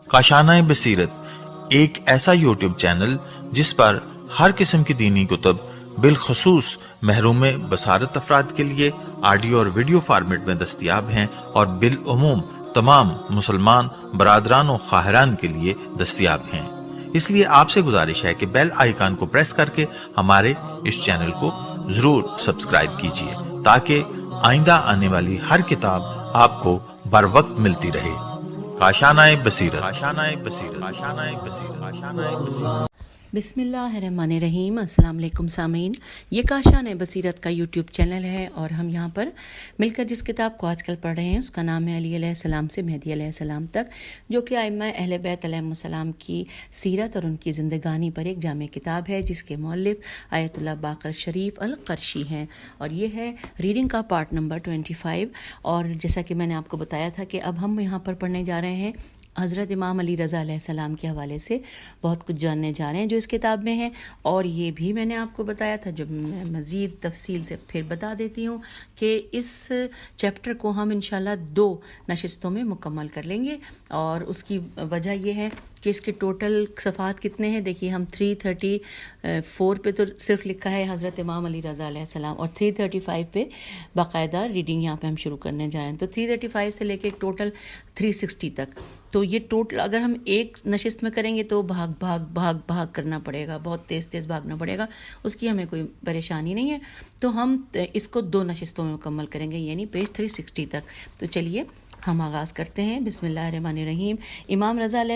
کاشانۂ بصیرت ایک ایسا یوٹیوب چینل جس پر ہر قسم کی دینی کتب بالخصوص محروم بصارت افراد کے لیے آڈیو اور ویڈیو فارمیٹ میں دستیاب ہیں اور بالعموم تمام مسلمان برادران و خواہران کے لیے دستیاب ہیں۔ اس لیے آپ سے گزارش ہے کہ بیل آئیکن کو پریس کر کے ہمارے اس چینل کو ضرور سبسکرائب کیجیے تاکہ آئندہ آنے والی ہر کتاب آپ کو بر وقت ملتی رہے۔ کاشانۂ بصیرت۔ بسم اللہ الرحمن الرحیم۔ السلام علیکم سامعین، یہ کاشانۂ بصیرت کا یوٹیوب چینل ہے اور ہم یہاں پر مل کر جس کتاب کو آج کل پڑھ رہے ہیں اس کا نام ہے علی علیہ السلام سے مہدی علیہ السلام تک، جو کہ ائمہ اہل بیت علیہم السلام کی سیرت اور ان کی زندگانی پر ایک جامع کتاب ہے، جس کے مؤلف آیت اللہ باقر شریف القرشی ہیں، اور یہ ہے ریڈنگ کا پارٹ نمبر 25۔ اور جیسا کہ میں نے آپ کو بتایا تھا کہ اب ہم یہاں پر پڑھنے جا رہے ہیں حضرت امام علی رضا علیہ السلام کے حوالے سے بہت کچھ جاننے جا رہے ہیں جو اس کتاب میں ہے، اور یہ بھی میں نے آپ کو بتایا تھا، جو میں مزید تفصیل سے پھر بتا دیتی ہوں کہ اس چیپٹر کو ہم انشاءاللہ 2 نشستوں میں مکمل کر لیں گے، اور اس کی وجہ یہ ہے کہ اس کے ٹوٹل صفحات کتنے ہیں۔ دیکھیے ہم 334 پہ تو صرف لکھا ہے حضرت امام علی رضا علیہ السلام، اور 335 پہ باقاعدہ ریڈنگ یہاں پہ ہم شروع کرنے جائیں تو 335 سے لے کے ٹوٹل 360 تک، تو یہ ٹوٹل اگر ہم ایک نشست میں کریں گے تو بھاگ کرنا پڑے گا، بہت تیز بھاگنا پڑے گا، اس کی ہمیں کوئی پریشانی نہیں ہے، تو ہم اس کو 2 نشستوں میں مکمل کریں گے، یعنی پیج 360 تک۔ تو چلیے ہم آغاز کرتے ہیں۔ بسم اللہ الرحمن الرحیم۔ امام رضا علیہ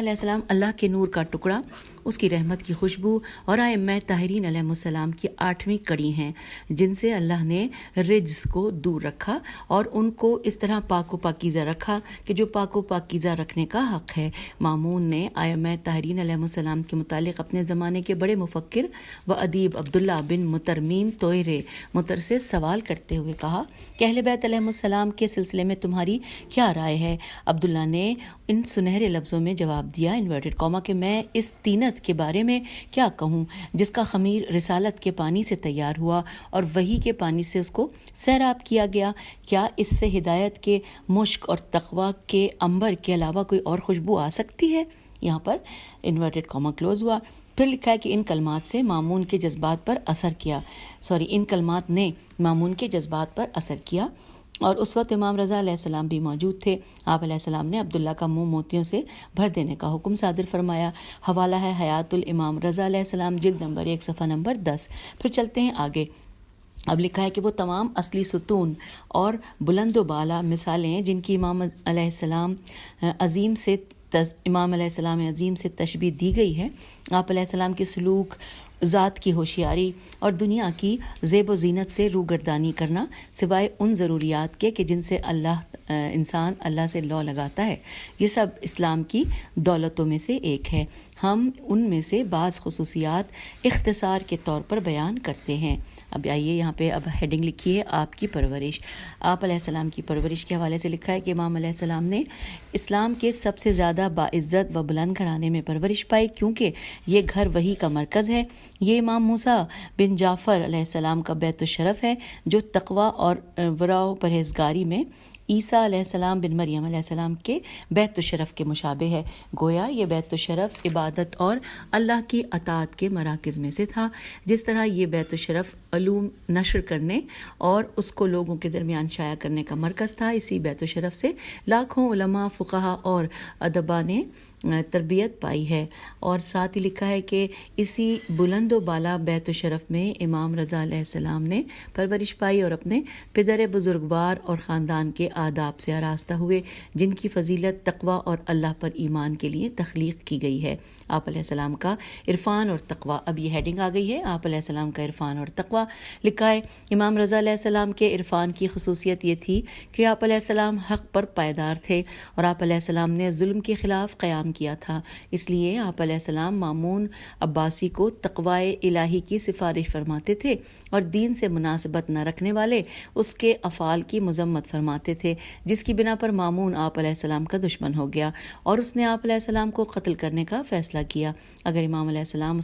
السلام اللہ کے نور کا ٹکڑا، اس کی رحمت کی خوشبو اور ائمہ طاہرین علیہ السلام کی 8ویں کڑی ہیں، جن سے اللہ نے رجس کو دور رکھا اور ان کو اس طرح پاک و پاکیزہ رکھا کہ جو پاک و پاکیزہ رکھنے کا حق ہے۔ مامون نے ائمہ طاہرین علیہ السلام کے متعلق اپنے زمانے کے بڑے مفکر و ادیب عبداللہ بن مترمیم طوئر مطر سے سوال کرتے ہوئے کہا کہ اہل بیت علیہ السلام کے سلسلے میں تمہاری کیا رائے ہے؟ عبداللہ نے ان سنہرے لفظوں میں جواب دیا انورٹڈ کاما کہ میں اس طینت کے بارے میں کیا کہوں جس کا خمیر رسالت کے پانی سے تیار ہوا اور وحی کے پانی سے اس کو سیراب کیا گیا، کیا اس سے ہدایت کے مشک اور تقویٰ کے عنبر کے علاوہ کوئی اور خوشبو آ سکتی ہے؟ یہاں پر انورٹڈ کاما کلوز ہوا۔ پھر لکھا ہے کہ ان کلمات نے مامون کے جذبات پر اثر کیا اور اس وقت امام رضا علیہ السلام بھی موجود تھے۔ آپ علیہ السلام نے عبداللہ کا منہ موتیوں سے بھر دینے کا حکم صادر فرمایا۔ حوالہ ہے حیات الامام رضا علیہ السلام، جلد نمبر 1 صفحہ نمبر 10۔ پھر چلتے ہیں آگے۔ اب لکھا ہے کہ وہ تمام اصلی ستون اور بلند و بالا مثالیں ہیں جن کی امام علیہ السلام عظیم سے تشبیہ دی گئی ہے، آپ علیہ السلام کے سلوک، ذات کی ہوشیاری اور دنیا کی زیب و زینت سے روگردانی کرنا، سوائے ان ضروریات کے کہ جن سے انسان اللہ سے لو لگاتا ہے، یہ سب اسلام کی دولتوں میں سے ایک ہے۔ ہم ان میں سے بعض خصوصیات اختصار کے طور پر بیان کرتے ہیں۔ اب آئیے یہاں پہ اب ہیڈنگ لکھی ہے آپ کی پرورش۔ آپ علیہ السلام کی پرورش کے حوالے سے لکھا ہے کہ امام علیہ السلام نے اسلام کے سب سے زیادہ باعزت و بلند گھرانے میں پرورش پائی، کیونکہ یہ گھر وحی کا مرکز ہے۔ یہ امام موسیٰ بن جعفر علیہ السلام کا بیت الشرف ہے، جو تقویٰ اور ورع و پرہیزگاری میں عیسیٰ علیہ السلام بن مریم علیہ السلام کے بیت الشرف کے مشابہ ہے۔ گویا یہ بیت الشرف عبادت اور اللہ کی اطاعت کے مراکز میں سے تھا، جس طرح یہ بیت الشرف علوم نشر کرنے اور اس کو لوگوں کے درمیان شائع کرنے کا مرکز تھا۔ اسی بیت الشرف سے لاکھوں علماء، فقہا اور ادبا نے تربیت پائی ہے، اور ساتھ ہی لکھا ہے کہ اسی بلند و بالا بیت الشرف میں امام رضا علیہ السلام نے پرورش پائی اور اپنے پدر بزرگوار اور خاندان کے آداب سے آراستہ ہوئے، جن کی فضیلت تقویٰ اور اللہ پر ایمان کے لیے تخلیق کی گئی ہے۔ آپ علیہ السلام کا عرفان اور تقویٰ، اب یہ ہیڈنگ آ گئی ہے، آپ علیہ السلام کا عرفان اور تقویٰ لکھا ہے۔ امام رضا علیہ السلام کے عرفان کی خصوصیت یہ تھی کہ آپ علیہ السلام حق پر پائیدار تھے، اور آپ علیہ السلام نے ظلم کے خلاف قیام فراہم کیا تھا، اس لیے آپ علیہ السلام مامون عباسی کو تقوی الہی کی سفارش فرماتے تھے اور دین سے مناسبت نہ رکھنے والے اس کے افعال کی مذمت فرماتے تھے، جس کی بنا پر مامون آپ علیہ السلام کا دشمن ہو گیا اور اس نے آپ علیہ السلام کو قتل کرنے کا فیصلہ کیا۔ اگر امام علیہ السلام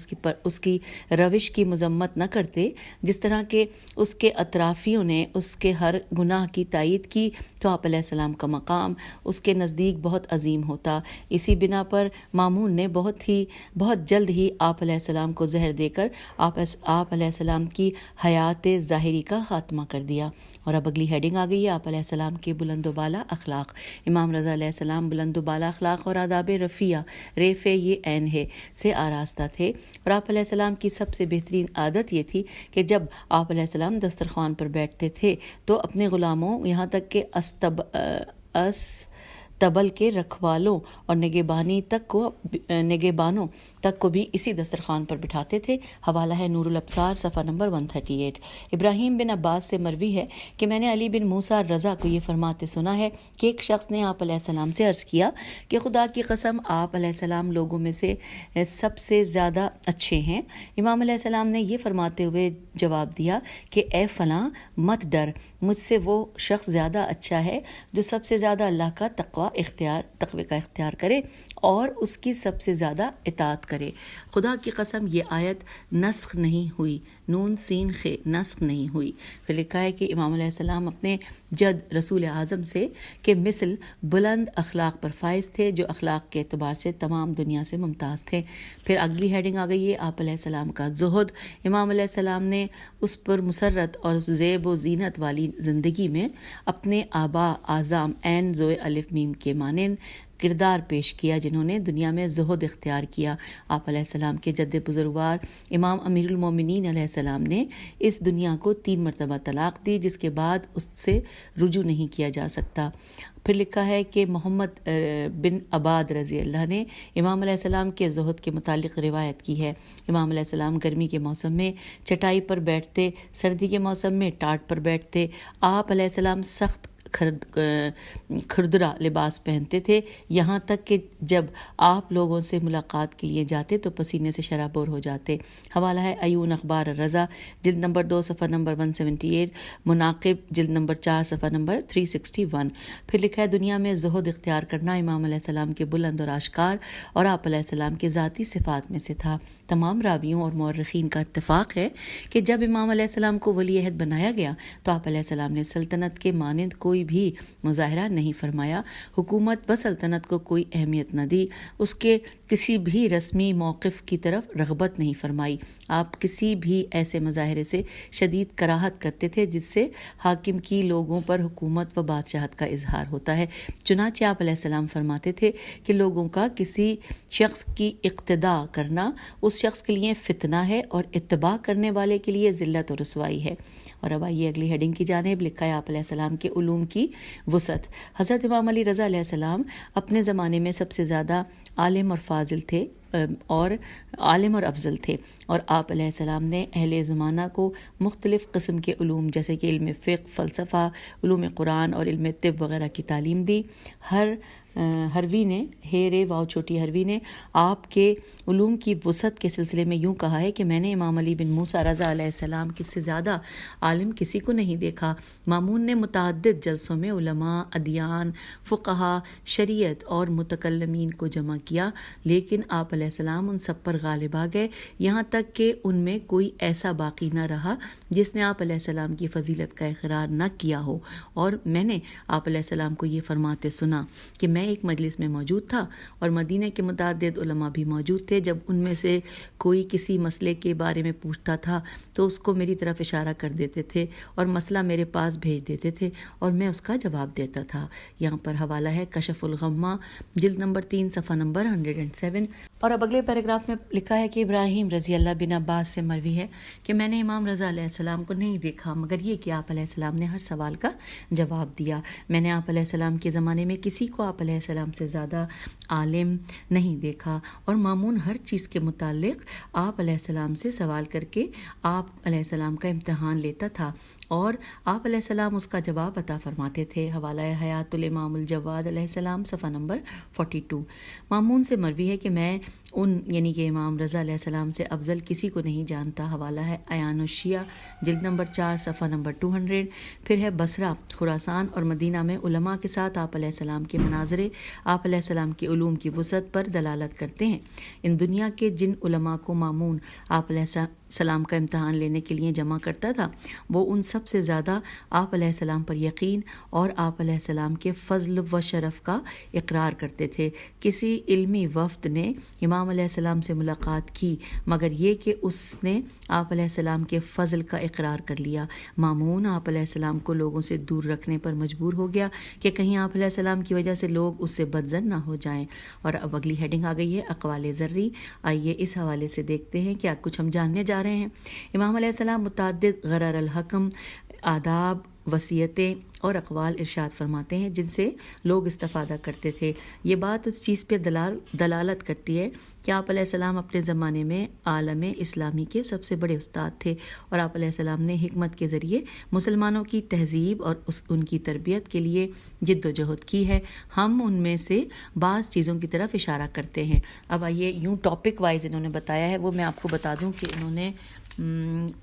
اس کی روش کی مذمت نہ کرتے، جس طرح کہ اس کے اطرافیوں نے اس کے ہر گناہ کی تائید کی، تو آپ علیہ السلام کا مقام اس کے نزدیک بہت عظیم ہوتا۔ اسی بنا پر مامون نے بہت جلد ہی آپ علیہ السلام کو زہر دے کر آپ علیہ السلام کی حیات ظاہری کا خاتمہ کر دیا۔ اور اب اگلی ہیڈنگ آ گئی ہے، آپ علیہ السلام کے بلند و بالا اخلاق۔ امام رضا علیہ السلام بلند و بالا اخلاق اور آداب رفیع یہ عین ہے سے آراستہ تھے، اور آپ علیہ السلام کی سب سے بہترین عادت یہ تھی کہ جب آپ علیہ السلام دسترخوان پر بیٹھتے تھے تو اپنے غلاموں یہاں تک کہ تبل کے رکھوالوں اور نگہبانوں تک کو بھی اسی دسترخوان پر بٹھاتے تھے۔ حوالہ ہے نور الابصار صفحہ نمبر 138۔ ابراہیم بن عباس سے مروی ہے کہ میں نے علی بن موسیٰ رضا کو یہ فرماتے سنا ہے کہ ایک شخص نے آپ علیہ السلام سے عرض کیا کہ خدا کی قسم آپ علیہ السلام لوگوں میں سے سب سے زیادہ اچھے ہیں۔ امام علیہ السلام نے یہ فرماتے ہوئے جواب دیا کہ اے فلاں مت ڈر، مجھ سے وہ شخص زیادہ اچھا ہے جو سب سے زیادہ اللہ کا تقوی کا اختیار کرے اور اس کی سب سے زیادہ اطاعت کرے۔ خدا کی قسم یہ آیت نسخ نہیں ہوئی، نون سین خ نسخ نہیں ہوئی۔ پھر لکھا ہے کہ امام علیہ السلام اپنے جد رسول اعظم سے کہ مثل بلند اخلاق پر فائز تھے، جو اخلاق کے اعتبار سے تمام دنیا سے ممتاز تھے۔ پھر اگلی ہیڈنگ آ گئی ہے، آپ علیہ السلام کا زہد۔ امام علیہ السلام نے اس پر مسرت اور زیب و زینت والی زندگی میں اپنے آبا اعظام عین ذو الف میم کے مانند کردار پیش کیا، جنہوں نے دنیا میں زہد اختیار کیا۔ آپ علیہ السلام کے جد بزرگوار امام امیر المومنین علیہ السلام نے اس دنیا کو 3 مرتبہ طلاق دی، جس کے بعد اس سے رجوع نہیں کیا جا سکتا۔ پھر لکھا ہے کہ محمد بن عباد رضی اللہ نے امام علیہ السلام کے زہد کے متعلق روایت کی ہے۔ امام علیہ السلام گرمی کے موسم میں چٹائی پر بیٹھتے، سردی کے موسم میں ٹاٹ پر بیٹھتے۔ آپ علیہ السلام سخت کھردرا لباس پہنتے تھے، یہاں تک کہ جب آپ لوگوں سے ملاقات کے لیے جاتے تو پسینے سے شرابور ہو جاتے۔ حوالہ ہے عیون اخبار رضا جلد نمبر 2 صفحہ نمبر 178، مناقب جلد نمبر 4 صفحہ نمبر 361۔ پھر لکھا ہے دنیا میں زہد اختیار کرنا امام علیہ السلام کے بلند اور آشکار اور آپ علیہ السلام کے ذاتی صفات میں سے تھا۔ تمام راویوں اور مورخین کا اتفاق ہے کہ جب امام علیہ السلام کو ولی عہد بنایا گیا تو آپ علیہ السلام نے سلطنت کے مانند کوئی بھی مظاہرہ نہیں فرمایا، حکومت و سلطنت کو کوئی اہمیت نہ دی، اس کے کسی بھی رسمی موقف کی طرف رغبت نہیں فرمائی۔ آپ کسی بھی ایسے مظاہرے سے شدید کراہت کرتے تھے جس سے حاکم کی لوگوں پر حکومت و بادشاہت کا اظہار ہوتا ہے۔ چنانچہ آپ علیہ السلام فرماتے تھے کہ لوگوں کا کسی شخص کی اقتداء کرنا اس شخص کے لیے فتنہ ہے اور اتباع کرنے والے کے لیے ذلت اور رسوائی ہے۔ اور اب آئیے اگلی ہیڈنگ کی جانب۔ لکھا ہے آپ علیہ السلام کے علوم کی وسعت۔ حضرت امام علی رضا علیہ السلام اپنے زمانے میں سب سے زیادہ عالم اور فاضل تھے اور عالم اور افضل تھے، اور آپ علیہ السلام نے اہل زمانہ کو مختلف قسم کے علوم جیسے کہ علم فقہ، فلسفہ، علوم قرآن اور علم طب وغیرہ کی تعلیم دی۔ ہروی نے چھوٹی ہروی نے آپ کے علوم کی وسعت کے سلسلے میں یوں کہا ہے کہ میں نے امام علی بن موسیٰ رضا علیہ السلام کس سے زیادہ عالم کسی کو نہیں دیکھا۔ مامون نے متعدد جلسوں میں علماء، ادیان، فقہا، شریعت اور متکلمین کو جمع کیا، لیکن آپ علیہ السلام ان سب پر غالب آ گئے، یہاں تک کہ ان میں کوئی ایسا باقی نہ رہا جس نے آپ علیہ السلام کی فضیلت کا اقرار نہ کیا ہو۔ اور میں نے آپ علیہ السلام کو یہ فرماتے سنا کہ میں ایک مجلس میں موجود تھا اور مدینہ کے متعدد علماء بھی موجود تھے، جب ان میں سے کوئی کسی مسئلے کے بارے میں پوچھتا تھا تو اس کو میری طرف اشارہ کر دیتے تھے اور مسئلہ میرے پاس بھیج دیتے تھے اور میں اس کا جواب دیتا تھا۔ یہاں پر حوالہ ہے کشف الغمہ جلد نمبر 3 صفحہ نمبر 107۔ اور اب اگلے پیراگراف میں لکھا ہے کہ ابراہیم رضی اللہ بن عباس سے مروی ہے کہ میں نے امام رضا علیہ السلام کو نہیں دیکھا مگر یہ کہ آپ علیہ السلام نے ہر سوال کا جواب دیا. میں نے آپ علیہ السلام کے زمانے میں کسی کو آپ علیہ السلام سے زیادہ عالم نہیں دیکھا, اور مامون ہر چیز کے متعلق آپ علیہ السلام سے سوال کر کے آپ علیہ السلام کا امتحان لیتا تھا اور آپ علیہ السلام اس کا جواب عطا فرماتے تھے. حوالہ حیات الامام الجواد علیہ السلام صفحہ نمبر 42. مامون سے مروی ہے کہ میں ان یعنی کہ امام رضا علیہ السلام سے افضل کسی کو نہیں جانتا. حوالہ ہے عیان الشیعہ جلد نمبر 4 صفحہ نمبر 200. پھر ہے بصرہ, خراسان اور مدینہ میں علماء کے ساتھ آپ علیہ السلام کے مناظرے آپ علیہ السلام کے علوم کی وسعت پر دلالت کرتے ہیں. ان دنیا کے جن علماء کو مامون آپ علیہ السلام کا امتحان لینے کے لیے جمع کرتا تھا وہ ان سب سے زیادہ آپ علیہ السلام پر یقین اور آپ علیہ السلام کے فضل و شرف کا اقرار کرتے تھے. کسی علمی وفد نے امام علیہ السلام سے ملاقات کی مگر یہ کہ اس نے آپ علیہ السلام کے فضل کا اقرار کر لیا. مامون آپ علیہ السلام کو لوگوں سے دور رکھنے پر مجبور ہو گیا کہ کہیں آپ علیہ السلام کی وجہ سے لوگ اس سے بدظن نہ ہو جائیں. اور اب اگلی ہیڈنگ آ گئی ہے اقوال ذری. آئیے اس حوالے سے دیکھتے ہیں کیا کچھ ہم جاننے جا رہے ہیں. امام علیہ السلام متعدد غرر الحکم, آداب, وصیتیں اور اقوال ارشاد فرماتے ہیں جن سے لوگ استفادہ کرتے تھے. یہ بات اس چیز پہ دلالت کرتی ہے کہ آپ علیہ السلام اپنے زمانے میں عالم اسلامی کے سب سے بڑے استاد تھے اور آپ علیہ السلام نے حکمت کے ذریعے مسلمانوں کی تہذیب اور ان کی تربیت کے لیے جد و جہد کی ہے. ہم ان میں سے بعض چیزوں کی طرف اشارہ کرتے ہیں. اب آئیے یوں ٹاپک وائز انہوں نے بتایا ہے, وہ میں آپ کو بتا دوں کہ انہوں نے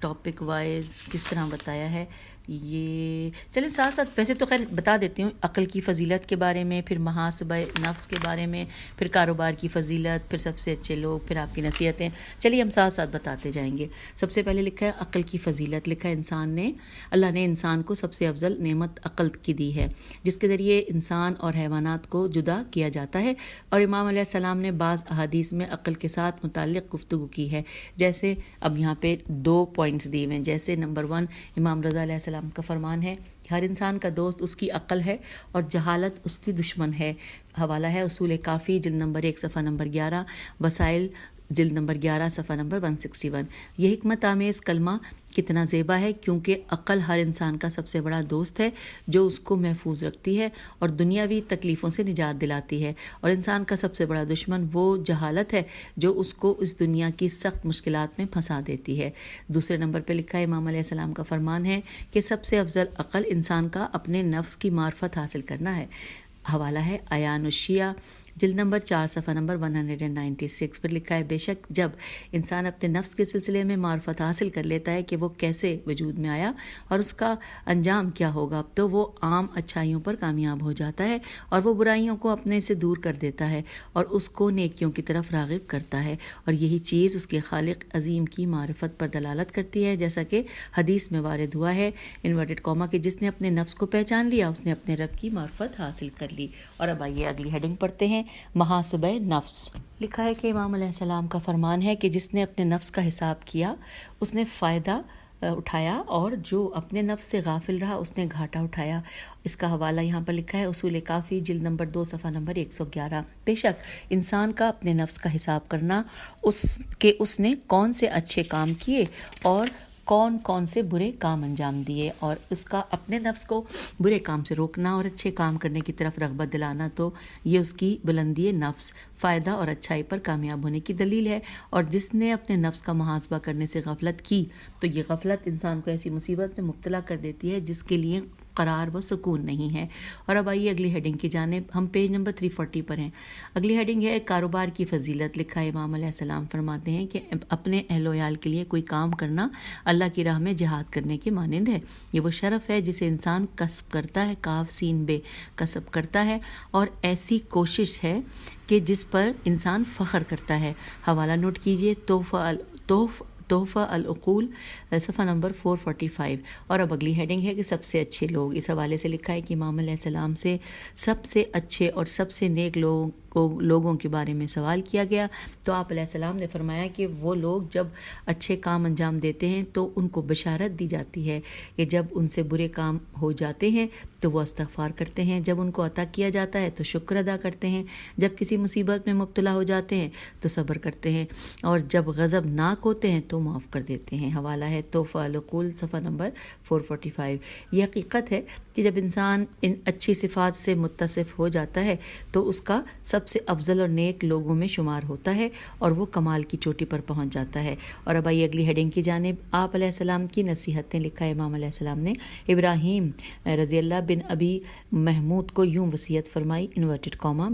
ٹاپک وائز کس طرح بتایا ہے. یہ چلیں ساتھ ساتھ ویسے تو خیر بتا دیتی ہوں, عقل کی فضیلت کے بارے میں, پھر محاسبہ نفس کے بارے میں, پھر کاروبار کی فضیلت, پھر سب سے اچھے لوگ, پھر آپ کی نصیحتیں. چلیے ہم ساتھ ساتھ بتاتے جائیں گے. سب سے پہلے لکھا ہے عقل کی فضیلت. لکھا ہے اللہ نے انسان کو سب سے افضل نعمت عقل کی دی ہے جس کے ذریعے انسان اور حیوانات کو جدا کیا جاتا ہے. اور امام علیہ السلام نے بعض احادیث میں عقل کے ساتھ متعلق گفتگو کی ہے. جیسے اب یہاں پہ 2 پوائنٹس دیے ہوئے ہیں. جیسے نمبر 1 امام رضا علیہ السلام کا فرمان ہے ہر انسان کا دوست اس کی عقل ہے اور جہالت اس کی دشمن ہے. حوالہ ہے اصول کافی جلد نمبر 1 صفحہ نمبر 11, وسائل جلد نمبر 11 صفحہ نمبر 161. یہ حکمت آمیز کلمہ کتنا زیبا ہے کیونکہ عقل ہر انسان کا سب سے بڑا دوست ہے جو اس کو محفوظ رکھتی ہے اور دنیاوی تکلیفوں سے نجات دلاتی ہے, اور انسان کا سب سے بڑا دشمن وہ جہالت ہے جو اس کو اس دنیا کی سخت مشکلات میں پھنسا دیتی ہے. دوسرے نمبر پہ لکھا ہے امام علیہ السلام کا فرمان ہے کہ سب سے افضل عقل انسان کا اپنے نفس کی معرفت حاصل کرنا ہے. حوالہ ہے عیان الشیعہ جلد نمبر 4 صفحہ نمبر 196 پر لکھا ہے بے شک جب انسان اپنے نفس کے سلسلے میں معرفت حاصل کر لیتا ہے کہ وہ کیسے وجود میں آیا اور اس کا انجام کیا ہوگا تو وہ عام اچھائیوں پر کامیاب ہو جاتا ہے اور وہ برائیوں کو اپنے سے دور کر دیتا ہے اور اس کو نیکیوں کی طرف راغب کرتا ہے, اور یہی چیز اس کے خالق عظیم کی معرفت پر دلالت کرتی ہے جیسا کہ حدیث میں وارد ہوا ہے انورٹڈ کاما کہ جس نے اپنے نفس کو پہچان لیا اس نے اپنے رب کی معرفت حاصل کر لی. اور اب آئیے اگلی ہیڈنگ پڑھتے ہیں محاسبہ نفس. لکھا ہے کہ امام علیہ السلام کا فرمان ہے کہ جس نے اپنے نفس کا حساب کیا اس نے فائدہ اٹھایا اور جو اپنے نفس سے غافل رہا اس نے گھاٹا اٹھایا. اس کا حوالہ یہاں پر لکھا ہے اصول کافی جلد نمبر 2 صفحہ نمبر 111. بے شک انسان کا اپنے نفس کا حساب کرنا اس نے کون سے اچھے کام کیے اور کون کون سے برے کام انجام دیے, اور اس کا اپنے نفس کو برے کام سے روکنا اور اچھے کام کرنے کی طرف رغبت دلانا تو یہ اس کی بلندی نفس, فائدہ اور اچھائی پر کامیاب ہونے کی دلیل ہے. اور جس نے اپنے نفس کا محاسبہ کرنے سے غفلت کی تو یہ غفلت انسان کو ایسی مصیبت میں مبتلا کر دیتی ہے جس کے لیے قرار و سکون نہیں ہے. اور اب آئیے اگلی ہیڈنگ کی جانب, ہم پیج نمبر 340 پر ہیں. اگلی ہیڈنگ ہے کاروبار کی فضیلت. لکھا ہے امام علیہ السلام فرماتے ہیں کہ اپنے اہل و عیال کے لیے کوئی کام کرنا اللہ کی راہ میں جہاد کرنے کے مانند ہے. یہ وہ شرف ہے جسے انسان کسب کرتا ہے, کاف سین بے کسب کرتا ہے, اور ایسی کوشش ہے کہ جس پر انسان فخر کرتا ہے. حوالہ نوٹ کیجئے تحفہ العقول صفحہ نمبر 445. اور اب اگلی ہیڈنگ ہے کہ سب سے اچھے لوگ. اس حوالے سے لکھا ہے کہ امام علیہ السلام سے سب سے اچھے اور سب سے نیک لوگوں کے بارے میں سوال کیا گیا تو آپ علیہ السلام نے فرمایا کہ وہ لوگ جب اچھے کام انجام دیتے ہیں تو ان کو بشارت دی جاتی ہے کہ جب ان سے برے کام ہو جاتے ہیں تو وہ استغفار کرتے ہیں، جب ان کو عطا کیا جاتا ہے تو شکر ادا کرتے ہیں، جب کسی مصیبت میں مبتلا ہو جاتے ہیں تو صبر کرتے ہیں، اور جب غضب ناک ہوتے ہیں تو معاف کر دیتے ہیں. حوالہ ہے تحفہ العقول صفحہ نمبر 445. یہ حقیقت ہے کہ جب انسان ان اچھی صفات سے متصف ہو جاتا ہے تو اس کا سب سے افضل اور نیک لوگوں میں شمار ہوتا ہے اور وہ کمال کی چوٹی پر پہنچ جاتا ہے. اور اب آئیے اگلی ہیڈنگ کی جانب. آپ علیہ السلام کی نصیحتیں. لکھا ہے امام علیہ السلام نے ابراہیم رضی اللہ بن ابی محمود کو یوں وصیت فرمائی انورٹڈ کاما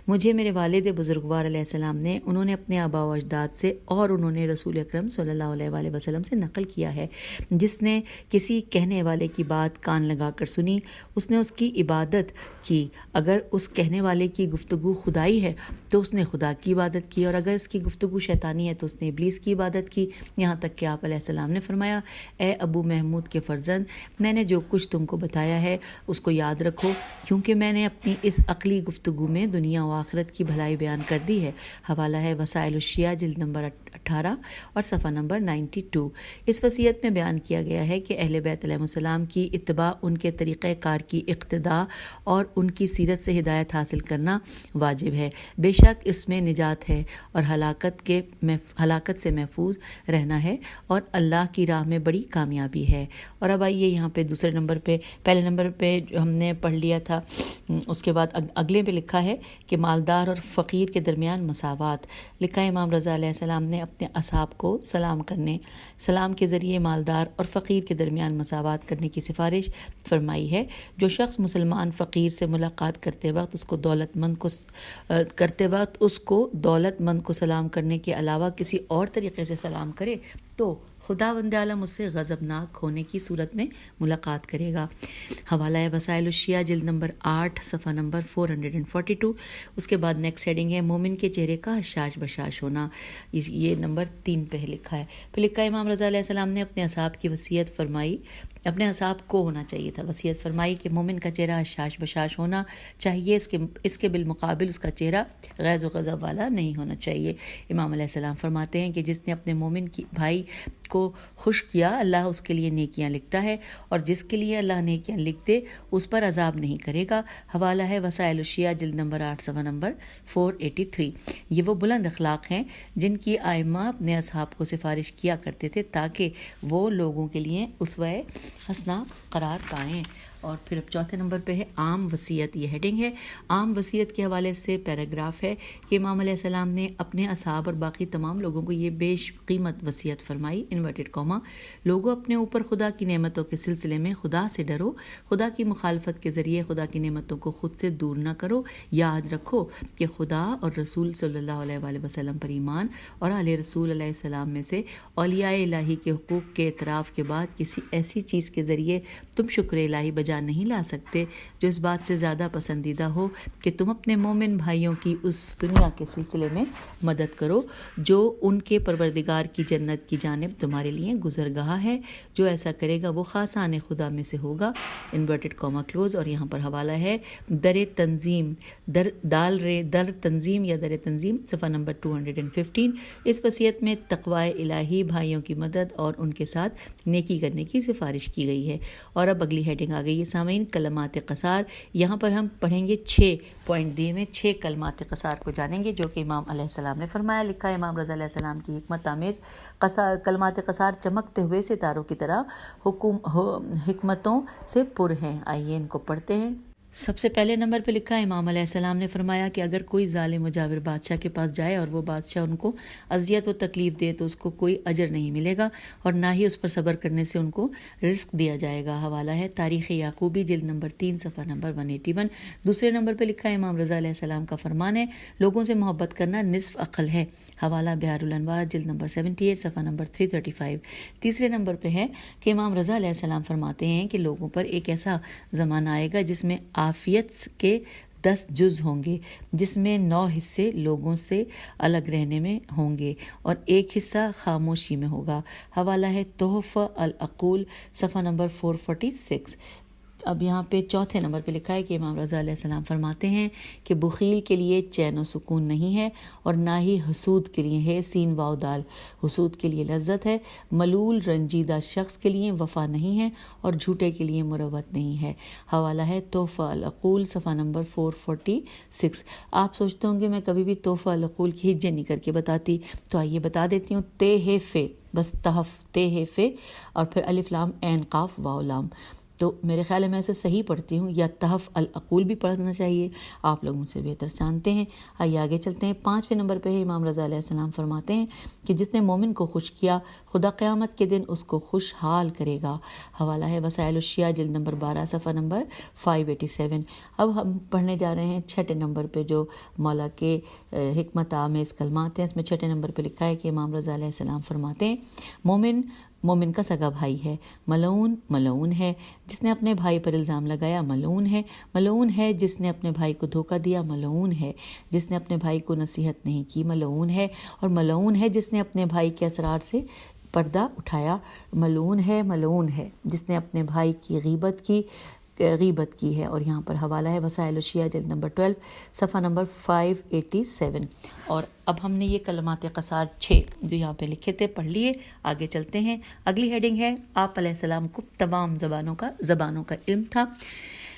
مجھے میرے والد بزرگوار علیہ السلام نے، انہوں نے اپنے آباء و اجداد سے اور انہوں نے رسول اکرم صلی اللہ علیہ وآلہ وسلم سے نقل کیا ہے، جس نے کسی کہنے والے کی بات کان لگا کر سنی اس نے اس کی عبادت کی. اگر اس کہنے والے کی گفتگو خدائی ہے تو اس نے خدا کی عبادت کی، اور اگر اس کی گفتگو شیطانی ہے تو اس نے ابلیس کی عبادت کی. یہاں تک کہ آپ علیہ السلام نے فرمایا اے ابو محمود کے فرزند، میں نے جو کچھ تم کو بتایا ہے اس کو یاد رکھو، کیونکہ میں نے اپنی اس عقلی گفتگو میں دنیا و آخرت کی بھلائی بیان کر دی ہے. حوالہ ہے وسائل الشیعہ جلد نمبر 18 اور صفحہ نمبر 92. اس وصیت میں بیان کیا گیا ہے کہ اہل بیت علیہ السلام کی اتباع، ان کے طریقہ کار کی اقتداء اور ان کی سیرت سے ہدایت حاصل کرنا واجب ہے. بے شک اس میں نجات ہے اور ہلاکت سے محفوظ رہنا ہے اور اللہ کی راہ میں بڑی کامیابی ہے. اور اب آئیے یہاں پہ دوسرے نمبر پہ، پہلے نمبر پہ جو ہم نے پڑھ لیا تھا، اس کے بعد اگلے پہ لکھا ہے کہ مالدار اور فقیر کے درمیان مساوات. لکھا ہے امام رضا علیہ السلام نے اپنے اصحاب کو سلام کے ذریعے مالدار اور فقیر کے درمیان مساوات کرنے کی سفارش فرمائی ہے. جو شخص مسلمان فقیر سے ملاقات کرتے وقت اس کو دولت مند کو سلام کرنے کے علاوہ کسی اور طریقے سے سلام کرے تو خداوند عالم اس سے غضبناک ہونے کی صورت میں ملاقات کرے گا. حوالہ ہے وسائل الشیعہ جلد نمبر 8 صفحہ نمبر 442. اس کے بعد نیکسٹ ہیڈنگ ہے مومن کے چہرے کا حشاش بشاش ہونا. یہ نمبر 3 پہ لکھا ہے. پھر لکھا ہے امام رضا علیہ السلام نے اپنے اصحاب کی وصیت فرمائی، اپنے اصحاب کو ہونا چاہیے تھا، وصیت فرمائی کہ مومن کا چہرہ حشاش بشاش ہونا چاہیے، اس کے بالمقابل اس کا چہرہ غیظ و غضب والا نہیں ہونا چاہیے. امام علیہ السلام فرماتے ہیں کہ جس نے اپنے مومن کی بھائی کو خوش کیا اللہ اس کے لیے نیکیاں لکھتا ہے، اور جس کے لیے اللہ نیکیاں لکھ دے اس پر عذاب نہیں کرے گا. حوالہ ہے وسائل الشیعہ جلد نمبر 8 صفحہ نمبر 483. یہ وہ بلند اخلاق ہیں جن کی ائمہ اپنے اصحاب کو سفارش کیا کرتے تھے تاکہ وہ لوگوں کے لیے اسوہ حسنہ قرار پائیں. اور پھر اب چوتھے نمبر پہ ہے عام وصیت. یہ ہیڈنگ ہے. عام وصیت کے حوالے سے پیراگراف ہے کہ امام علیہ السلام نے اپنے اصحاب اور باقی تمام لوگوں کو یہ بیش قیمت وصیت فرمائی انورٹڈ کاما لوگوں اپنے اوپر خدا کی نعمتوں کے سلسلے میں خدا سے ڈرو، خدا کی مخالفت کے ذریعے خدا کی نعمتوں کو خود سے دور نہ کرو. یاد رکھو کہ خدا اور رسول صلی اللہ علیہ وآلہ وسلم پر ایمان اور آل رسول علیہ السلام میں سے اولیاء الہی کے حقوق کے اعتراف کے بعد کسی ایسی چیز کے ذریعے تم شکر الہی بجا نہیں لا سکتے جو اس بات سے زیادہ پسندیدہ ہو کہ تم اپنے مومن بھائیوں کی اس دنیا کے سلسلے میں مدد کرو جو ان کے پروردگار کی جنت کی جانب تمہارے لیے گزرگاہ ہے. جو ایسا کرے گا وہ خاصان خدا میں سے ہوگا انورٹڈ کاما کلوز. اور یہاں پر حوالہ ہے در تنظیم یا در تنظیم صفحہ نمبر 215. اس وصیت میں تقوی الہی، بھائیوں کی مدد اور ان کے ساتھ نیکی کرنے کی سفارش کی گئی ہے. اور اب اگلی ہیڈنگ آ گئی ہے سامعین کلمات قصار. یہاں پر ہم پڑھیں گے 6 پوائنٹ دیے میں 6 کلمات قصار کو جانیں گے جو کہ امام علیہ السلام نے فرمایا. لکھا ہے امام رضا علیہ السلام کی حکمت آمیز کلمات قصار چمکتے ہوئے ستاروں کی طرح حکمتوں سے پر ہیں. آئیے ان کو پڑھتے ہیں. سب سے پہلے نمبر پہ لکھا ہے امام علیہ السلام نے فرمایا کہ اگر کوئی ظالم و جابر بادشاہ کے پاس جائے اور وہ بادشاہ ان کو اذیت و تکلیف دے تو اس کو کوئی اجر نہیں ملے گا اور نہ ہی اس پر صبر کرنے سے ان کو رزق دیا جائے گا. حوالہ ہے تاریخ یعقوبی جلد نمبر 3 صفحہ نمبر 181. دوسرے نمبر پہ لکھا ہے امام رضا علیہ السلام کا فرمان ہے لوگوں سے محبت کرنا نصف عقل ہے. حوالہ بہار الانوار جلد نمبر 78 صفحہ نمبر 335. تیسرے نمبر پہ ہے کہ امام رضا علیہ السلام فرماتے ہیں کہ لوگوں پر ایک ایسا زمانہ آئے گا جس میں عافیت کے 10 جز ہوں گے، جس میں 9 حصے لوگوں سے الگ رہنے میں ہوں گے اور 1 حصہ خاموشی میں ہوگا۔ حوالہ ہے تحفہ العقول، صفحہ نمبر 446۔ اب یہاں پہ چوتھے نمبر پہ لکھا ہے کہ امام رضا علیہ السلام فرماتے ہیں کہ بخیل کے لیے چین و سکون نہیں ہے اور نہ ہی حسود کے لیے ہے سین واو دال، حسود کے لیے لذت ہے، ملول رنجیدہ شخص کے لیے وفا نہیں ہے اور جھوٹے کے لیے مروت نہیں ہے۔ حوالہ ہے تحفہ العقول، صفحہ نمبر 446۔ آپ سوچتے ہوں گے میں کبھی بھی تحفہ العقول کی ہجے نہیں کر کے بتاتی، تو آئیے بتا دیتی ہوں۔ تے ہے فے، بس تحف تے ہے فے اور پھر الف لام عین قاف واو لام، تو میرے خیال ہے میں اسے صحیح پڑھتی ہوں، یا تحف العقول بھی پڑھنا چاہیے، آپ لوگ مجھ سے بہتر جانتے ہیں۔ آئیے آگے چلتے ہیں۔ 5ویں نمبر پہ امام رضا علیہ السلام فرماتے ہیں کہ جس نے مومن کو خوش کیا خدا قیامت کے دن اس کو خوشحال کرے گا۔ حوالہ ہے وسائل الشیعہ، جلد نمبر 12، صفحہ نمبر 587۔ اب ہم پڑھنے جا رہے ہیں 6 نمبر پہ جو مولا کے حکمت آمیز کلمات ہیں، اس میں 6 نمبر پہ لکھا ہے کہ امام رضا علیہ السلام فرماتے ہیں مومن کا سگا بھائی ہے، ملعون ہے جس نے اپنے بھائی پر الزام لگایا، ملعون ہے جس نے اپنے بھائی کو دھوکہ دیا، ملعون ہے جس نے اپنے بھائی کو نصیحت نہیں کی، ملعون ہے، اور ملعون ہے جس نے اپنے بھائی کے اسرار سے پردہ اٹھایا، ملعون ہے جس نے اپنے بھائی کی غیبت کی ہے۔ اور یہاں پر حوالہ ہے وسائل الشیعہ، جلد نمبر 12، صفحہ نمبر 587۔ اور اب ہم نے یہ کلمات قصار 6 جو یہاں پہ لکھے تھے پڑھ لیے، آگے چلتے ہیں۔ اگلی ہیڈنگ ہے آپ علیہ السلام کو تمام زبانوں کا علم تھا۔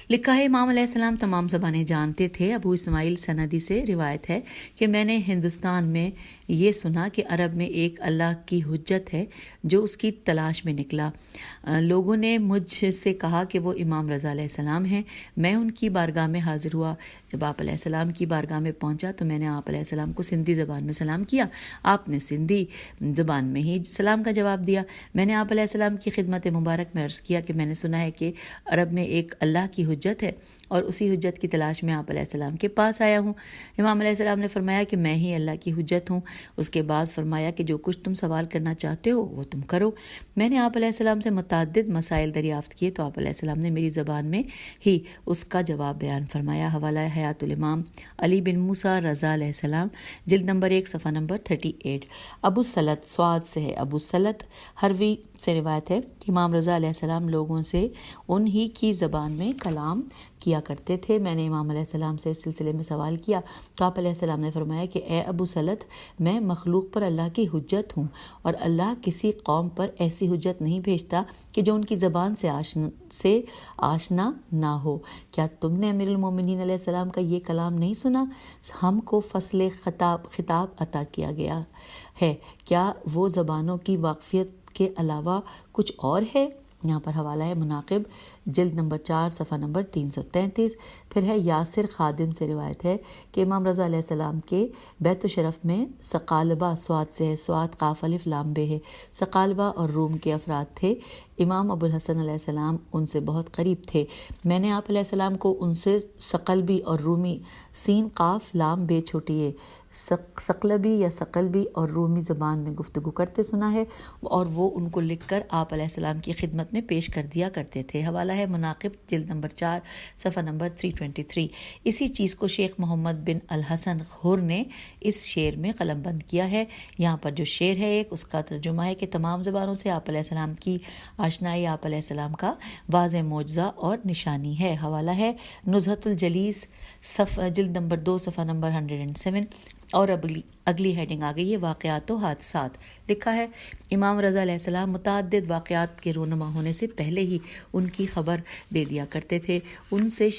لکھا ہے امام علیہ السلام تمام زبانیں جانتے تھے۔ ابو اسماعیل سندی سے روایت ہے کہ میں نے ہندوستان میں یہ سنا کہ عرب میں ایک اللہ کی حجت ہے جو اس کی تلاش میں نکلا۔ لوگوں نے مجھ سے کہا کہ وہ امام رضا علیہ السلام ہیں۔ میں ان کی بارگاہ میں حاضر ہوا۔ جب آپ علیہ السلام کی بارگاہ میں پہنچا تو میں نے آپ علیہ السلام کو سندھی زبان میں سلام کیا۔ آپ نے سندھی زبان میں ہی سلام کا جواب دیا۔ میں نے آپ علیہ السلام کی خدمت مبارک میں عرض کیا کہ میں نے سنا ہے کہ عرب میں ایک اللہ کی حجت ہے اور اسی حجت کی تلاش میں آپ علیہ السلام کے پاس آیا ہوں۔ امام علیہ السلام نے فرمایا کہ میں ہی اللہ کی حجت ہوں۔ اس کے بعد فرمایا کہ جو کچھ تم سوال کرنا چاہتے ہو وہ تم کرو۔ میں نے آپ علیہ السلام سے متعدد مسائل دریافت کیے تو آپ علیہ السلام نے میری زبان میں ہی اس کا جواب بیان فرمایا۔ حوالہ حیات الامام علی بن موسیٰ رضا علیہ السلام، جلد نمبر 1، صفحہ نمبر 38۔ ابو سلط سواد سے ہے، ابو سلط ہروی سے روایت ہے کہ امام رضا علیہ السلام لوگوں سے انہی کی زبان میں کلام کیا کرتے تھے۔ میں نے امام علیہ السلام سے اس سلسلے میں سوال کیا تو آپ علیہ السلام نے فرمایا کہ اے ابو سلط، میں مخلوق پر اللہ کی حجت ہوں اور اللہ کسی قوم پر ایسی حجت نہیں بھیجتا کہ جو ان کی زبان سے آشنا نہ ہو۔ کیا تم نے امیر المومنین علیہ السلام کا یہ کلام نہیں سنا؟ ہم کو فصل خطاب عطا کیا گیا ہے، کیا وہ زبانوں کی واقفیت کے علاوہ کچھ اور ہے؟ یہاں پر حوالہ ہے مناقب، جلد نمبر 4، صفحہ نمبر 333۔ پھر ہے یاسر خادم سے روایت ہے کہ امام رضا علیہ السلام کے بیت الشرف میں ثقالبہ سواد سے ہے، سواد قاف الف لام بے ہے، ثقالبہ اور روم کے افراد تھے۔ امام ابو الحسن علیہ السلام ان سے بہت قریب تھے۔ میں نے آپ علیہ السلام کو ان سے ثقلبی اور رومی سین قاف لام بے چھوٹی ثقلبی یا ثقلبی اور رومی زبان میں گفتگو کرتے سنا ہے، اور وہ ان کو لکھ کر آپ علیہ السلام کی خدمت میں پیش کر دیا کرتے تھے۔ حوالہ ہے مناقب، جلد نمبر 4، صفحہ نمبر 323۔ اسی چیز کو شیخ محمد بن الحسن خور نے اس شعر میں قلم بند کیا ہے۔ یہاں پر جو شعر ہے ایک، اس کا ترجمہ ہے کہ تمام زبانوں سے آپ علیہ السلام کی آشنائی آپ علیہ السلام کا واضح معجزہ اور نشانی ہے۔ حوالہ ہے نزہۃ الجلیس، جلد نمبر 2، صفحہ نمبر 107۔ اور اگلی ہیڈنگ آ گئی ہے واقعات و حادثات۔ لکھا ہے امام رضا علیہ السلام متعدد واقعات کے رونما ہونے سے پہلے ہی ان کی خبر دے دیا کرتے تھے۔ اسے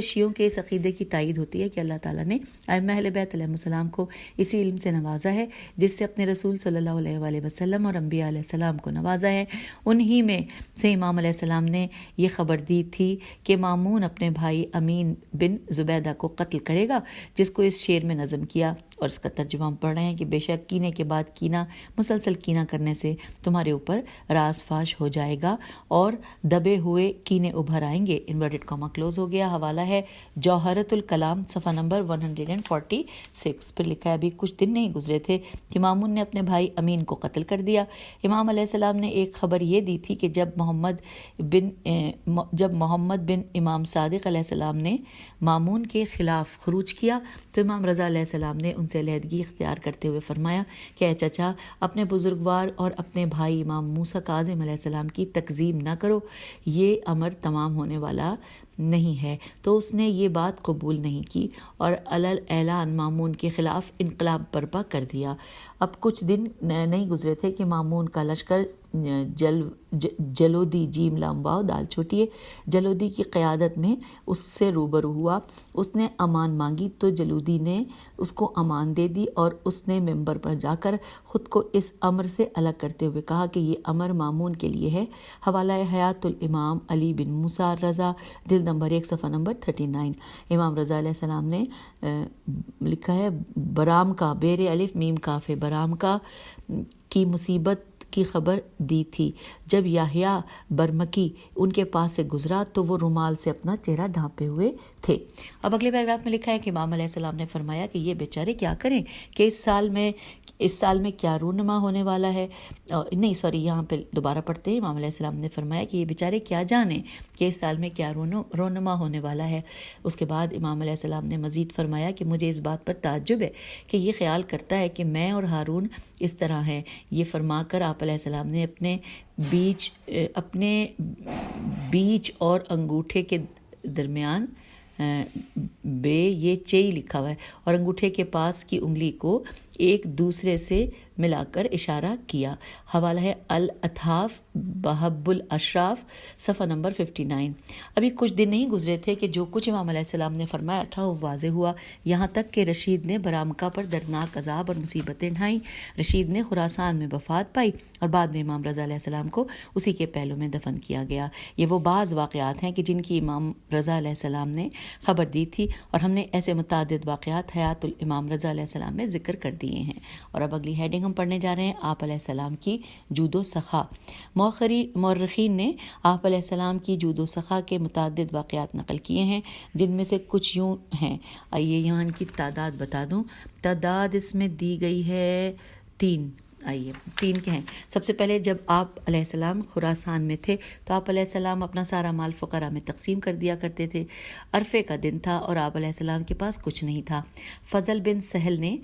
شیعوں کے اس عقیدے کی تائید ہوتی ہے کہ اللہ تعالیٰ نے ائمہ اہل بیت علیہ السلام کو اسی علم سے نوازا ہے جس سے اپنے رسول صلی اللہ علیہ وآلہ وسلم اور انبیاء علیہ السلام کو نوازا ہے۔ انہی میں سے امام علیہ السلام نے یہ خبر دی تھی کہ مامون اپنے بھائی امین بن زبیدہ کو قتل کرے گا، جس کو اس شعر میں نظم کیا۔ اور اس کا ترجمہ ہم پڑھ رہے ہیں کہ بے شک کینے کے بعد کینہ، مسلسل کینہ کرنے سے تمہارے اوپر راز فاش ہو جائے گا اور دبے ہوئے کینے ابھر آئیں گے۔ انورٹڈ کاما کلوز ہو گیا۔ حوالہ ہے جوہرۃ الکلام صفحہ نمبر 146۔ پھر لکھا ہے ابھی کچھ دن نہیں گزرے تھے کہ مامون نے اپنے بھائی امین کو قتل کر دیا۔ امام علیہ السلام نے ایک خبر یہ دی تھی کہ جب محمد بن امام صادق علیہ السلام نے مامون کے خلاف خروج کیا تو امام رضا علیہ السلام نے ان سے علیحدگی اختیار کرتے ہوئے فرمایا کہ اے چچا، اپنے بزرگوار اور اپنے بھائی امام موسیٰ کاظم علیہ السلام کی تکذیب نہ کرو، یہ امر تمام ہونے والا نہیں ہے۔ تو اس نے یہ بات قبول نہیں کی اور علل اعلان مامون کے خلاف انقلاب برپا کر دیا۔ اب کچھ دن نہیں گزرے تھے کہ مامون کا لشکر جلودی جیم لام واو دال چھوٹی ہے جلودی کی قیادت میں اس سے روبرو ہوا۔ اس نے امان مانگی تو جلودی نے اس کو امان دے دی اور اس نے ممبر پر جا کر خود کو اس امر سے الگ کرتے ہوئے کہا کہ یہ امر مامون کے لیے ہے۔ حوالہ حیات الامام علی بن موسیٰ رضا جلد نمبر 1 صفحہ نمبر 39۔ امام رضا علیہ السلام نے لکھا ہے برام کا بیر الف میم کاف برام کا کی مصیبت کی خبر دی تھی۔ جب یحییٰ برمکی ان کے پاس سے گزرا تو وہ رومال سے اپنا چہرہ ڈھانپے ہوئے تھے۔ اب اگلے پیراگراف میں لکھا ہے کہ امام علیہ السلام نے فرمایا کہ یہ بیچارے کیا کریں کہ اس سال میں کیا رونما ہونے والا ہے۔ یہاں پہ دوبارہ پڑھتے ہیں۔ امام علیہ السلام نے فرمایا کہ یہ بیچارے کیا جانیں کہ اس سال میں کیا رونما ہونے والا ہے۔ اس کے بعد امام علیہ السلام نے مزید فرمایا کہ مجھے اس بات پر تعجب ہے کہ یہ خیال کرتا ہے کہ میں اور ہارون اس طرح ہیں۔ یہ فرما کر آپ علیہ السلام نے اپنے بیچ اور انگوٹھے کے درمیان یہ چئی لکھا ہوا ہے اور انگوٹھے کے پاس کی انگلی کو ایک دوسرے سے ملا کر اشارہ کیا۔ حوالہ ہے الاطھاف بحب الاشراف صفحہ نمبر 59۔ ابھی کچھ دن نہیں گزرے تھے کہ جو کچھ امام علیہ السلام نے فرمایا تھا وہ واضح ہوا، یہاں تک کہ رشید نے برامکا پر دردناک عذاب اور مصیبتیں ڈھائیں۔ رشید نے خراسان میں وفات پائی اور بعد میں امام رضا علیہ السلام کو اسی کے پہلو میں دفن کیا گیا۔ یہ وہ بعض واقعات ہیں کہ جن کی امام رضا علیہ السلام نے خبر دی تھی اور ہم نے ایسے متعدد واقعات حیات الامام رضا علیہ السلام میں ذکر کر دیے ہیں۔ اور اب اگلی ہیڈنگ ہم پڑھنے جا رہے ہیں آپ علیہ السلام کی جود و سخا۔ مورخین نے آپ علیہ السلام کی جود و سخا کے متعدد واقعات نقل کیے ہیں، جن میں سے کچھ یوں ہیں۔ آئیے یہاں ان کی تعداد بتا دوں۔ تعداد اس میں دی گئی ہے 3۔ آئیے 3 کے ہیں۔ سب سے پہلے جب آپ علیہ السلام خراسان میں تھے تو آپ علیہ السلام اپنا سارا مال فقراء میں تقسیم کر دیا کرتے تھے۔ عرفے کا دن تھا اور آپ علیہ السلام کے پاس کچھ نہیں تھا۔ فضل بن سہل نے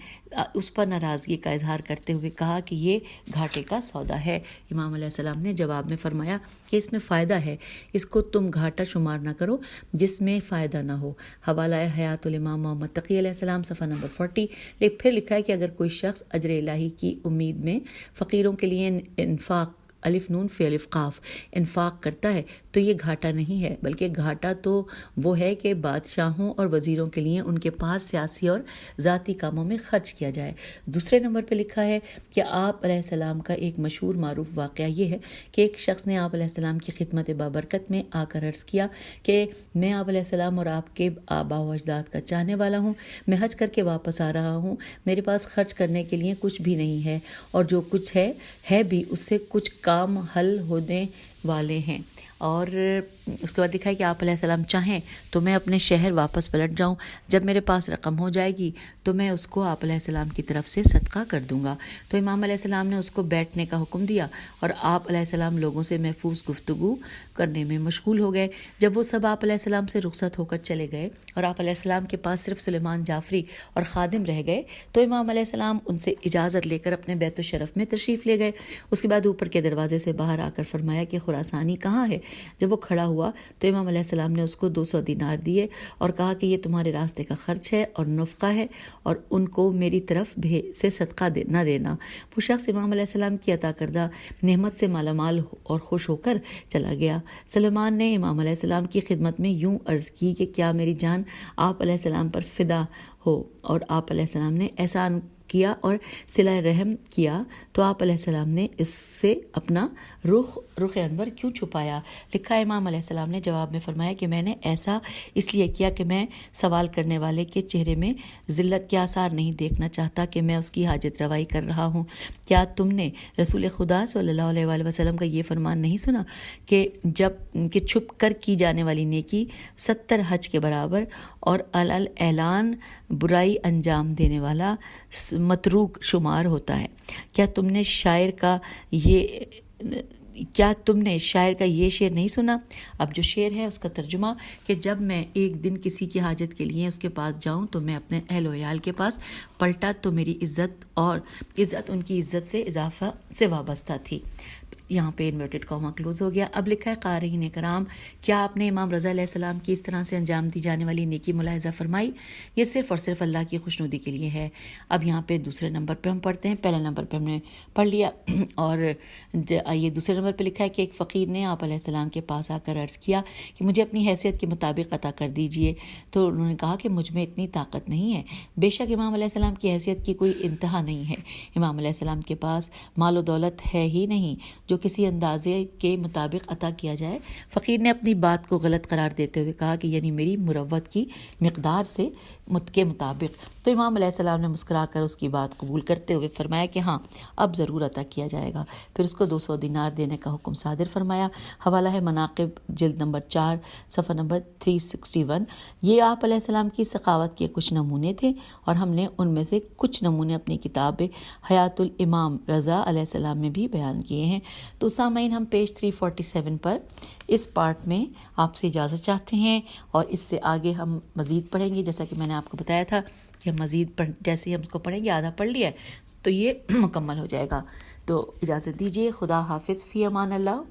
اس پر ناراضگی کا اظہار کرتے ہوئے کہا کہ یہ گھاٹے کا سودا ہے۔ امام علیہ السلام نے جواب میں فرمایا کہ اس میں فائدہ ہے، اس کو تم گھاٹا شمار نہ کرو جس میں فائدہ نہ ہو۔ حوالہ حیات الامام محمد تقی علیہ السلام صفحہ نمبر 40۔ پھر لکھا ہے کہ اگر کوئی شخص اجر الہی کی امید میں فقیروں کے لیے انفاق الف نون فی الف قاف انفاق کرتا ہے تو یہ گھاٹا نہیں ہے، بلکہ گھاٹا تو وہ ہے کہ بادشاہوں اور وزیروں کے لیے ان کے پاس سیاسی اور ذاتی کاموں میں خرچ کیا جائے۔ دوسرے نمبر پہ لکھا ہے کہ آپ علیہ السلام کا ایک مشہور معروف واقعہ یہ ہے کہ ایک شخص نے آپ علیہ السلام کی خدمت بابرکت میں آ کر عرض کیا کہ میں آپ علیہ السلام اور آپ کے آباء و اجداد کا چاہنے والا ہوں، میں حج کر کے واپس آ رہا ہوں، میرے پاس خرچ کرنے کے لیے کچھ بھی نہیں ہے اور جو کچھ ہے بھی اس سے کچھ کام حل ہونے والے ہیں۔ اور اس کے بعد لکھا ہے کہ آپ علیہ السلام چاہیں تو میں اپنے شہر واپس پلٹ جاؤں، جب میرے پاس رقم ہو جائے گی تو میں اس کو آپ علیہ السلام کی طرف سے صدقہ کر دوں گا۔ تو امام علیہ السلام نے اس کو بیٹھنے کا حکم دیا اور آپ علیہ السلام لوگوں سے محفوظ گفتگو کرنے میں مشغول ہو گئے۔ جب وہ سب آپ علیہ السلام سے رخصت ہو کر چلے گئے اور آپ علیہ السلام کے پاس صرف سلیمان جعفری اور خادم رہ گئے تو امام علیہ السلام ان سے اجازت لے کر اپنے بیت الشرف میں تشریف لے گئے۔ اس کے بعد اوپر کے دروازے سے باہر آ کر فرمایا کہ خراسانی کہاں ہے؟ جب وہ کھڑا ہوا تو امام علیہ السلام نے اس کو 200 دینار دیے اور کہا کہ یہ تمہارے راستے کا خرچ ہے اور نفقہ ہے اور ان کو میری طرف سے صدقہ نہ دینا۔ وہ شخص امام علیہ السلام کی عطا کردہ نعمت سے مالا مال اور خوش ہو کر چلا گیا۔ سلیمان نے امام علیہ السلام کی خدمت میں یوں عرض کی کہ کیا میری جان آپ علیہ السلام پر فدا ہو، اور آپ علیہ السلام نے احسان کیا اور صلہ رحم کیا تو آپ علیہ السلام نے اس سے اپنا رخ انور کیوں چھپایا؟ لکھا ہے امام علیہ السلام نے جواب میں فرمایا کہ میں نے ایسا اس لیے کیا کہ میں سوال کرنے والے کے چہرے میں ذلت کے آثار نہیں دیکھنا چاہتا کہ میں اس کی حاجت روائی کر رہا ہوں۔ کیا تم نے رسول خدا صلی اللہ علیہ وآلہ وسلم کا یہ فرمان نہیں سنا کہ چھپ کر کی جانے والی نیکی 70 حج کے برابر اور اعلان برائی انجام دینے والا متروک شمار ہوتا ہے؟ کیا تم نے شاعر کا یہ شعر نہیں سنا؟ اب جو شعر ہے اس کا ترجمہ کہ جب میں ایک دن کسی کی حاجت کے لیے اس کے پاس جاؤں تو میں اپنے اہل و عیال کے پاس پلٹا تو میری عزت ان کی عزت سے اضافہ سے وابستہ تھی۔ یہاں پہ انورٹڈ کاما کلوز ہو گیا۔ اب لکھا ہے قارئین کرام، کیا آپ نے امام رضا علیہ السلام کی اس طرح سے انجام دی جانے والی نیکی ملاحظہ فرمائی؟ یہ صرف اور صرف اللہ کی خوشنودی کے لیے ہے۔ اب یہاں پہ دوسرے نمبر پہ ہم پڑھتے ہیں، پہلے نمبر پہ ہم نے پڑھ لیا اور یہ دوسرے نمبر پہ لکھا ہے کہ ایک فقیر نے آپ علیہ السلام کے پاس آ کر عرض کیا کہ مجھے اپنی حیثیت کے مطابق عطا کر دیجئے، تو انہوں نے کہا کہ مجھ میں اتنی طاقت نہیں ہے۔ بے شک امام علیہ السلام کی حیثیت کی کوئی انتہا نہیں ہے۔ امام علیہ السلام کے پاس مال و دولت ہے ہی نہیں جو کسی اندازے کے مطابق عطا کیا جائے۔ فقیر نے اپنی بات کو غلط قرار دیتے ہوئے کہا کہ یعنی میری مروت کی مقدار سے کے مطابق۔ تو امام علیہ السلام نے مسکرا کر اس کی بات قبول کرتے ہوئے فرمایا کہ ہاں اب ضرور عطا کیا جائے گا۔ پھر اس کو 200 دینار دینے کا حکم صادر فرمایا۔ حوالہ ہے مناقب جلد نمبر 4 صفحہ نمبر 361۔ یہ آپ علیہ السلام کی سخاوت کے کچھ نمونے تھے اور ہم نے ان میں سے کچھ نمونے اپنی کتاب حیات الامام رضا علیہ السلام میں بھی بیان کیے ہیں۔ تو سامعین، ہم پیج 347 پر اس پارٹ میں آپ سے اجازت چاہتے ہیں اور اس سے آگے ہم مزید پڑھیں گے۔ جیسا کہ میں نے آپ کو بتایا تھا کہ ہم مزید جیسے ہی ہم اس کو پڑھیں گے، آدھا پڑھ لیا ہے تو یہ مکمل ہو جائے گا۔ تو اجازت دیجیے، خدا حافظ، فی امان اللہ۔